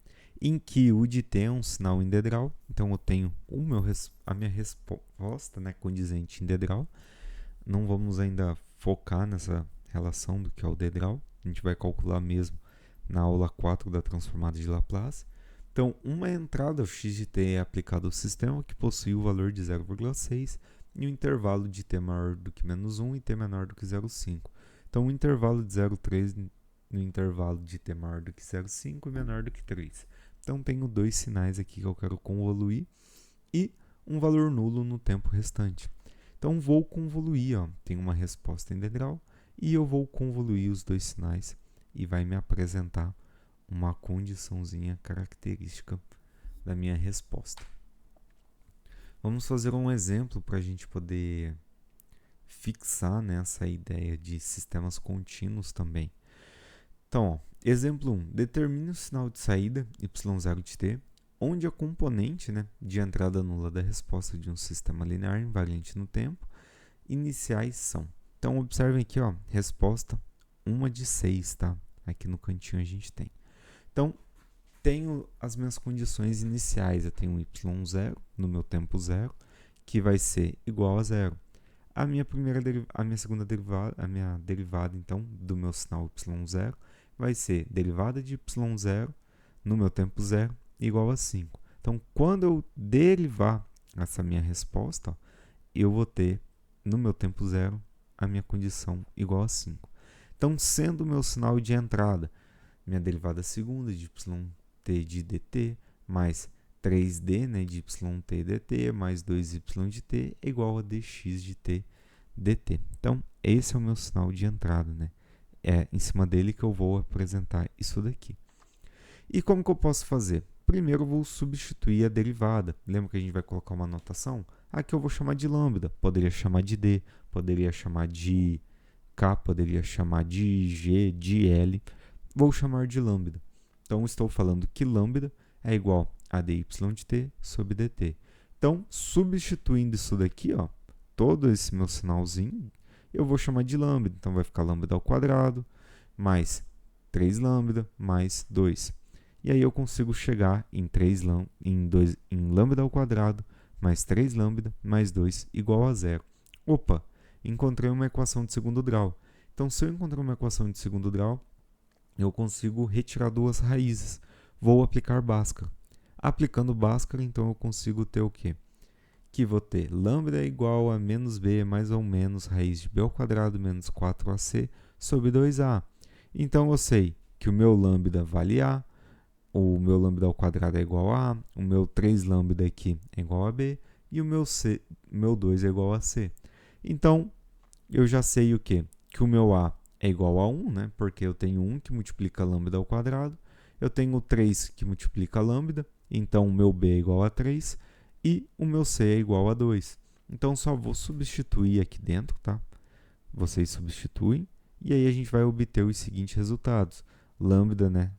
em que o de t é um sinal integral, então eu tenho a minha resposta, né, condizente integral. Não vamos ainda focar nessa relação do que é o integral, a gente vai calcular mesmo na aula 4 da transformada de Laplace. Então, uma entrada x de t é aplicada ao sistema que possui o valor de 0,6 e o intervalo de t maior do que menos 1 e t menor do que 0,5. Então, o intervalo de 0,3 no intervalo de t maior do que 0,5 e menor do que 3. Então, tenho dois sinais aqui que eu quero convoluir e um valor nulo no tempo restante. Então, vou convoluir, ó, tenho uma resposta integral e eu vou convoluir os dois sinais e vai me apresentar uma condiçãozinha característica da minha resposta. Vamos fazer um exemplo para a gente poder fixar, né, essa ideia de sistemas contínuos também. Então, ó, exemplo 1. Determine o sinal de saída y0 de t, onde a componente, né, de entrada nula da resposta de um sistema linear invariante no tempo iniciais são. Então, observem aqui, ó, resposta 1 de 6, tá? Aqui no cantinho a gente tem. Então, tenho as minhas condições iniciais. Eu tenho y0 no meu tempo 0, que vai ser igual a 0. a minha segunda derivada, a minha derivada então do meu sinal y0 vai ser derivada de y0 no meu tempo zero igual a 5. Então, quando eu derivar essa minha resposta, ó, eu vou ter no meu tempo zero a minha condição igual a 5. Então, sendo o meu sinal de entrada, minha derivada segunda de yt de dt mais 3d, né, de yt dt mais 2y de t é igual a dx de t dt. Então, esse é o meu sinal de entrada, né? É em cima dele que eu vou apresentar isso daqui. E como que eu posso fazer? Primeiro eu vou substituir a derivada. Lembra que a gente vai colocar uma notação? Aqui eu vou chamar de lambda, poderia chamar de d, poderia chamar de k, poderia chamar de g, de l. Vou chamar de lambda. Então, estou falando que lambda é igual a dy de t sobre dt. Então, substituindo isso daqui, ó, todo esse meu sinalzinho, eu vou chamar de lambda. Então, vai ficar lambda ao quadrado mais 3 lambda mais 2. E aí eu consigo chegar em lambda ao quadrado mais 3 lambda mais 2 igual a 0. Opa, encontrei uma equação de segundo grau. Então, se eu encontrar uma equação de segundo grau, eu consigo retirar duas raízes. Vou aplicar Bhaskara. Aplicando Bhaskara, então, eu consigo ter o quê? Que vou ter lambda é igual a menos b mais ou menos raiz de b ao quadrado menos 4ac sobre 2a. Então, eu sei que o meu lambda vale a, o meu lambda ao quadrado é igual a a, o meu 3 lambda aqui é igual a b e o meu 2 é igual a c. Então, eu já sei o quê? Que o meu a é igual a 1, né? Porque eu tenho 1 que multiplica lambda ao quadrado, eu tenho 3 que multiplica lambda, então o meu b é igual a 3 e o meu c é igual a 2. Então, só vou substituir aqui dentro, tá? Vocês substituem e aí a gente vai obter os seguintes resultados. Lambda, né?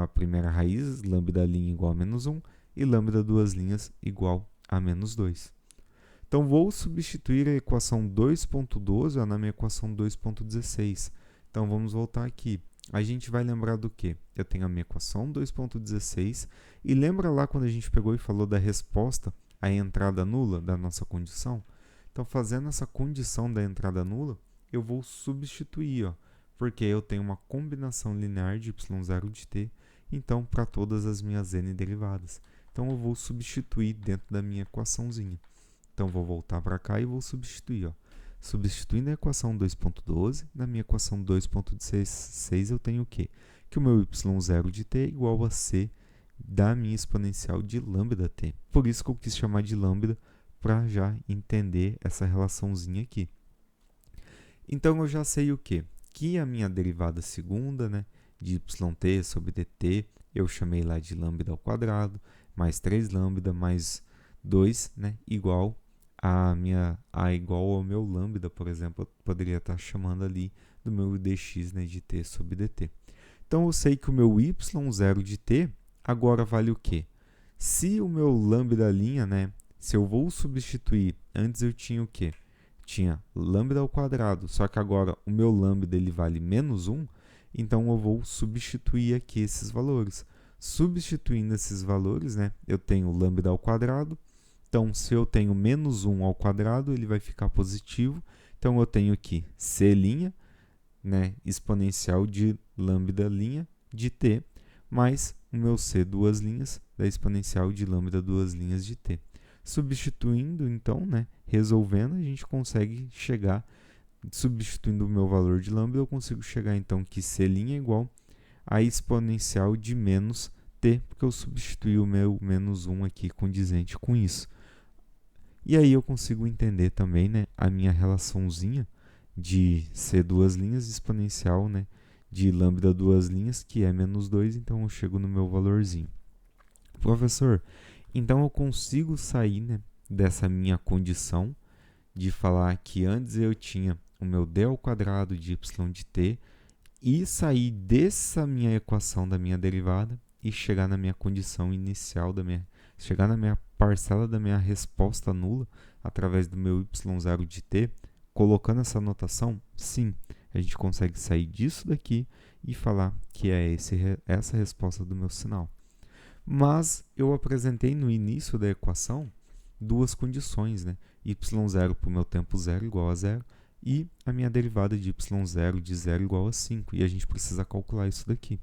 A primeira raiz, lambda' igual a menos 1 e lambda duas linhas igual a menos 2. Então, vou substituir a equação 2.12 na minha equação 2.16. Então, vamos voltar aqui. A gente vai lembrar do quê? Eu tenho a minha equação 2.16 e lembra lá quando a gente pegou e falou da resposta à entrada nula da nossa condição? Então, fazendo essa condição da entrada nula, eu vou substituir, ó, porque eu tenho uma combinação linear de y0 de t, então, para todas as minhas n derivadas. Então, eu vou substituir dentro da minha equaçãozinha. Então, vou voltar para cá e vou substituir. Ó. Substituindo a equação 2.12, na minha equação 2.16 eu tenho o quê? Que o meu y0 de t é igual a c da minha exponencial de lambda t. Por isso que eu quis chamar de lambda, para já entender essa relaçãozinha aqui. Então, eu já sei o quê? Que a minha derivada segunda, né, de yt sobre dt, eu chamei lá de lambda ao quadrado, mais 3 lambda mais 2, né, igual igual ao meu lambda, por exemplo, eu poderia estar chamando ali do meu dx, né, de t sobre dt. Então, eu sei que o meu y0 de t agora vale o quê? Se o meu lambda', né, se eu vou substituir, antes eu tinha o quê? Tinha lambda ao quadrado, só que agora o meu lambda ele vale menos 1, então eu vou substituir aqui esses valores. Substituindo esses valores, né, eu tenho lambda ao quadrado. Então, se eu tenho menos 1 ao quadrado, ele vai ficar positivo. Então, eu tenho aqui c', né, exponencial de lambda' de t, mais o meu c duas linhas da exponencial de lambda duas linhas de t. Substituindo, então, né, resolvendo, a gente consegue chegar, substituindo o meu valor de lambda, eu consigo chegar, então, que c' é igual a exponencial de menos t, porque eu substituí o meu menos 1 aqui condizente com isso. E aí eu consigo entender também, né, a minha relaçãozinha de c duas linhas exponencial, né, de lambda duas linhas, que é menos 2, então eu chego no meu valorzinho. Professor, então eu consigo sair, né, dessa minha condição de falar que antes eu tinha o meu d ao quadrado de y de t e sair dessa minha equação da minha derivada e chegar na minha condição inicial, chegar na minha parcela da minha resposta nula através do meu y0 de t, colocando essa notação? Sim, a gente consegue sair disso daqui e falar que é essa a resposta do meu sinal. Mas eu apresentei no início da equação duas condições, né? y0 para o meu tempo 0 igual a 0 e a minha derivada de y0 de 0 igual a 5. E a gente precisa calcular isso daqui.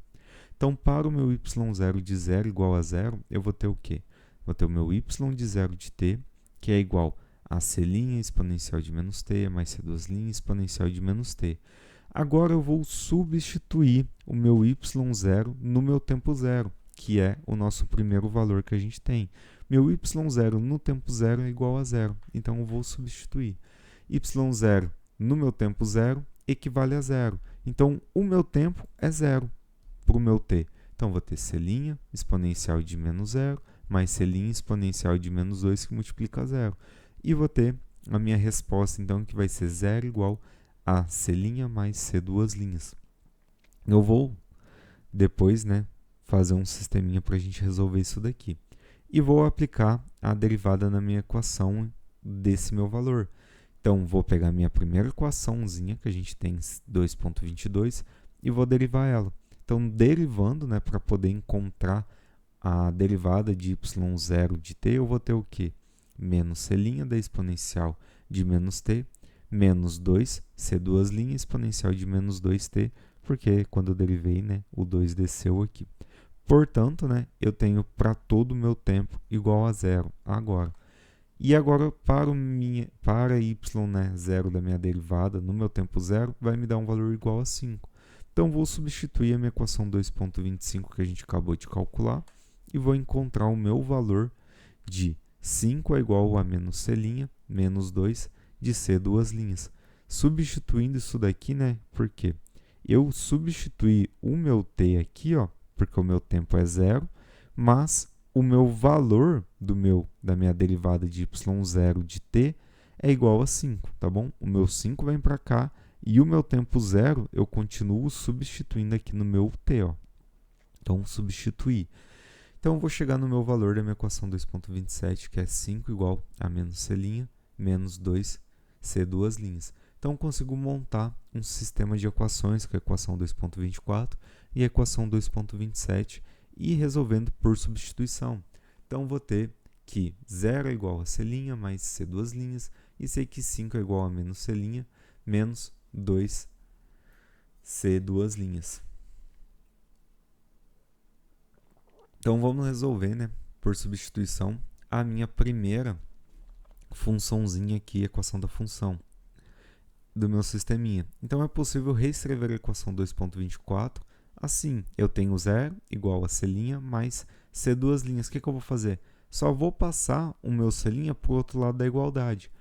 Então, para o meu y0 de 0 igual a 0, eu vou ter o quê? Vou ter o meu y de 0 de t, que é igual a c' exponencial de menos t, mais c2' exponencial de menos t. Agora eu vou substituir o meu y0 no meu tempo 0, que é o nosso primeiro valor que a gente tem. Meu y0 no tempo 0 é igual a 0, então eu vou substituir. y0 no meu tempo 0 equivale a 0, então o meu tempo é 0 para o meu t. Então, vou ter c' exponencial de menos 0, mais c' exponencial de menos 2, que multiplica a 0. E vou ter a minha resposta, então, que vai ser 0 igual a c' mais c2'. Eu vou, depois, né, fazer um sisteminha para a gente resolver isso daqui. E vou aplicar a derivada na minha equação desse meu valor. Então, vou pegar a minha primeira equaçãozinha, que a gente tem 2,22, e vou derivar ela. Então, derivando, né, para poder encontrar a derivada de y0 de t, eu vou ter o quê? Menos c' da exponencial de menos t, menos 2, c2' exponencial de menos 2t, porque quando eu derivei, né, o 2 desceu aqui. Portanto, né, eu tenho para todo o meu tempo igual a 0 agora. E agora, para y, né, 0 da minha derivada, no meu tempo 0, vai me dar um valor igual a 5. Então, vou substituir a minha equação 2,25 que a gente acabou de calcular e vou encontrar o meu valor de 5 é igual a menos c', menos 2 de c2'. Substituindo isso daqui, né? Porque eu substituí o meu t aqui, ó, porque o meu tempo é 0, mas o meu valor da minha derivada de y0 de t é igual a 5, tá bom? O meu 5 vem para cá e o meu tempo 0 eu continuo substituindo aqui no meu t, ó. Então, substituir. Então, eu vou chegar no meu valor da minha equação 2,27, que é 5 igual a menos c', menos 2 c2'. Então, eu consigo montar um sistema de equações, que é a equação 2,24 e a equação 2,27, e resolvendo por substituição. Então, vou ter que 0 é igual a c' mais c2', e sei que 5 é igual a menos c', menos 2 c2'. Então, vamos resolver, né, por substituição, a minha primeira funçãozinha aqui, equação da função do meu sisteminha. Então, é possível reescrever a equação 2,24 assim. Eu tenho 0 igual a c' mais c2'. O que eu vou fazer? Só vou passar o meu c' para o outro lado da igualdade.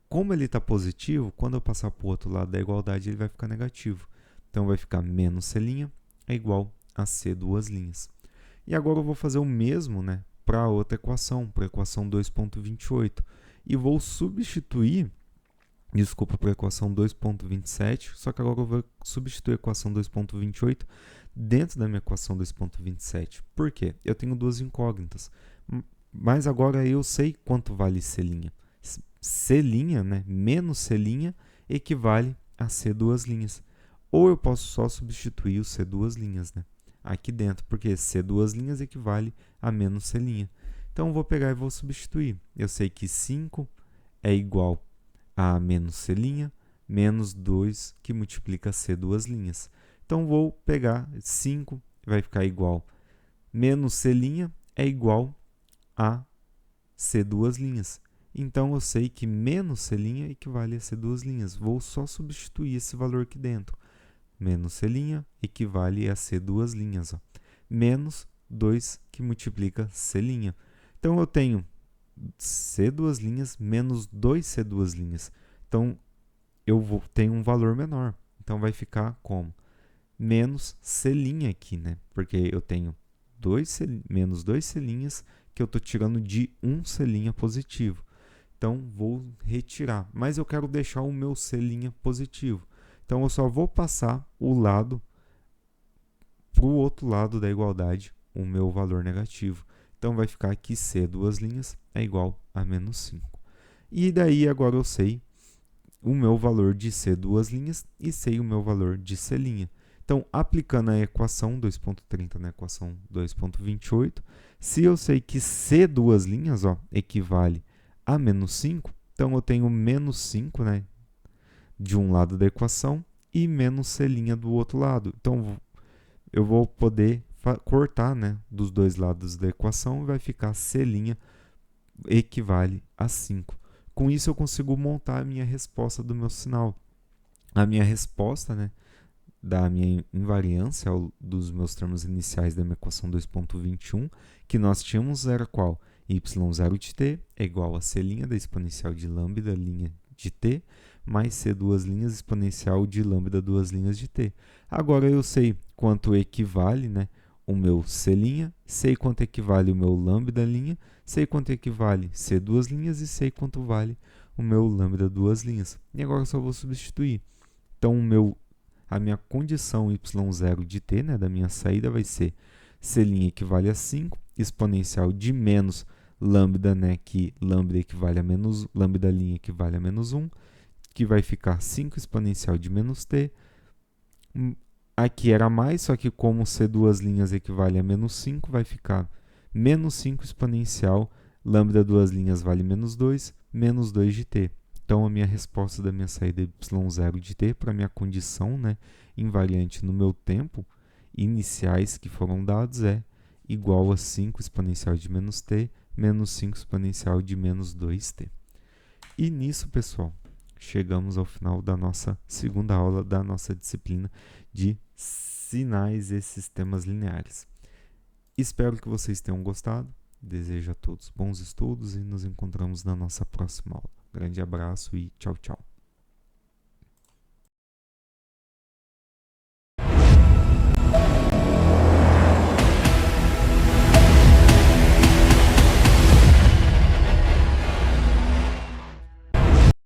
Como ele está positivo, quando eu passar para o outro lado da igualdade, ele vai ficar negativo. Então, vai ficar menos c' é igual a c2'. E agora eu vou fazer o mesmo, né, para a outra equação, para a equação 2,28. E vou substituir, para a equação 2,27, só que agora eu vou substituir a equação 2,28 dentro da minha equação 2,27. Por quê? Eu tenho duas incógnitas, mas agora eu sei quanto vale c'. C', né, menos c' equivale a c2'. Ou eu posso só substituir o c2', né, aqui dentro, porque c2' equivale a menos c'. Então, eu vou pegar e vou substituir. Eu sei que 5 é igual a menos c', menos 2, que multiplica c2'. Então, vou pegar 5, vai ficar igual menos c' é igual a c2'. Então, eu sei que menos c' equivale a c2'. Vou só substituir esse valor aqui dentro. Menos c' equivale a c2', ó. Menos 2 que multiplica c'. Então, eu tenho c2' menos 2 c2'. Então, eu tenho um valor menor. Então, vai ficar como? Menos c' aqui, né? Porque eu tenho menos 2 c' que eu estou tirando de um c' positivo. Então, vou retirar. Mas eu quero deixar o meu c' positivo. Então, eu só vou passar o lado para o outro lado da igualdade, o meu valor negativo. Então, vai ficar aqui c2' é igual a menos 5. E daí, agora eu sei o meu valor de c2' e sei o meu valor de c'. Então, aplicando a equação 2,30 na equação 2,28, se eu sei que c2', ó, equivale a menos 5, então eu tenho menos 5, né, de um lado da equação e menos c' do outro lado. Então, eu vou poder cortar, né, dos dois lados da equação e vai ficar c' equivale a 5. Com isso, eu consigo montar a minha resposta do meu sinal. A minha resposta, né, da minha invariância dos meus termos iniciais da minha equação 2.21, que nós tínhamos era qual? y0 de t é igual a c' da exponencial de lambda de t, mais c duas linhas exponencial de lambda duas linhas de t. Agora eu sei quanto equivale, né, o meu c', sei quanto equivale o meu lambda', sei quanto equivale c duas linhas e sei quanto vale o meu lambda duas linhas. E agora eu só vou substituir. Então, a minha condição y0 de t, né, da minha saída, vai ser c' equivale a 5, exponencial de menos lambda, né, que lambda equivale a menos, lambda' equivale a menos 1, que vai ficar 5 exponencial de menos t. Aqui era mais, só que como c duas linhas equivale a menos 5, vai ficar menos 5 exponencial, lambda duas linhas vale menos 2 de t. Então, a minha resposta da minha saída y0 de t para a minha condição, né, invariante no meu tempo, iniciais que foram dados, é igual a 5 exponencial de menos t, menos 5 exponencial de menos 2t. E nisso, pessoal, chegamos ao final da nossa segunda aula da nossa disciplina de sinais e sistemas lineares. Espero que vocês tenham gostado. Desejo a todos bons estudos e nos encontramos na nossa próxima aula. Grande abraço e tchau, tchau.